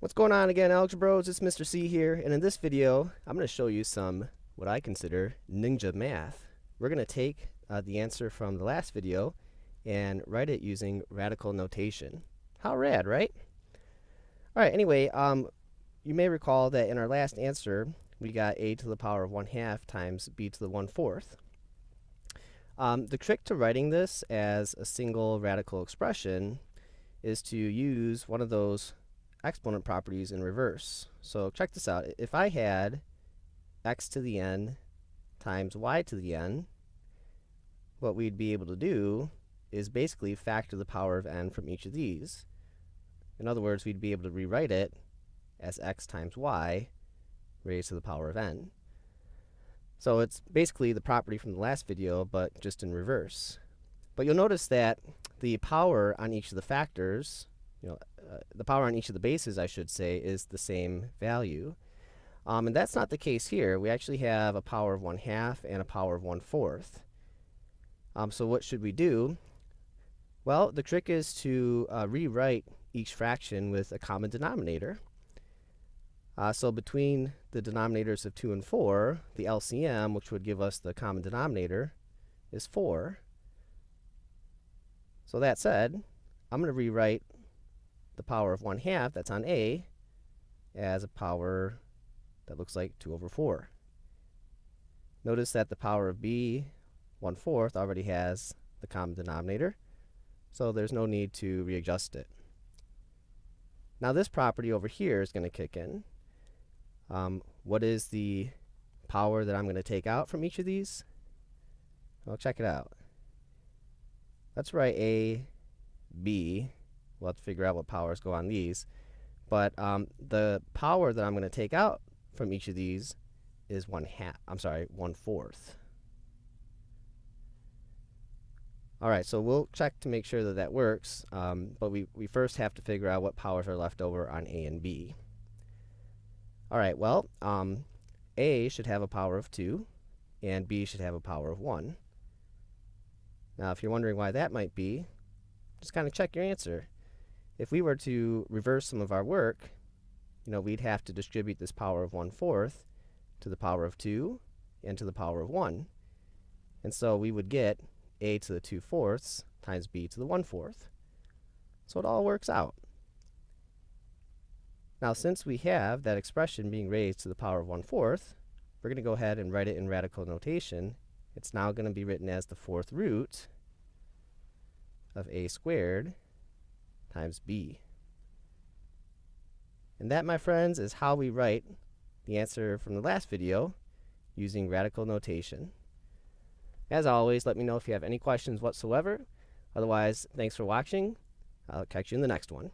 What's going on again, Algebros? It's Mr. C here, and in this video, I'm going to show you some what I consider ninja math. We're going to take the answer from the last video and write it using radical notation. How rad, right? All right, anyway, you may recall that in our last answer, we got a to the power of 1/2 times b to the 1/4. The trick to writing this as a single radical expression is to use one of those exponent properties in reverse. So check this out. If I had x to the n times y to the n, what we'd be able to do is basically factor the power of n from each of these. In other words, we'd be able to rewrite it as x times y raised to the power of n. So it's basically the property from the last video, but just in reverse. But you'll notice that the power on each of the factors, the power on each of the bases, I should say, is the same value. And that's not the case here. We actually have a power of 1/2 and a power of 1/4. So what should we do? Well, the trick is to rewrite each fraction with a common denominator. So between the denominators of 2 and 4, the LCM, which would give us the common denominator, is 4. So that said, I'm going to rewrite the power of 1/2 that's on A as a power that looks like 2 over 4. Notice that the power of B, 1/4, already has the common denominator, so there's no need to readjust it. Now this property over here is going to kick in. What is the power that I'm going to take out from each of these? Well, check it out. Let's write A, B. We'll have to figure out what powers go on these. But the power that I'm going to take out from each of these is 1/4. All right, so we'll check to make sure that that works. But we first have to figure out what powers are left over on A and B. All right, well, A should have a power of 2, and B should have a power of 1. Now, if you're wondering why that might be, just kind of check your answer. If we were to reverse some of our work, we'd have to distribute this power of 1/4 to the power of 2 and to the power of 1. And so we would get A to the 2/4 times B to the 1/4. So it all works out. Now, since we have that expression being raised to the power of 1/4, we're going to go ahead and write it in radical notation. It's now going to be written as the 4th root of A squared times B. And that, my friends, is how we write the answer from the last video using radical notation. As always, let me know if you have any questions whatsoever. Otherwise, thanks for watching. I'll catch you in the next one.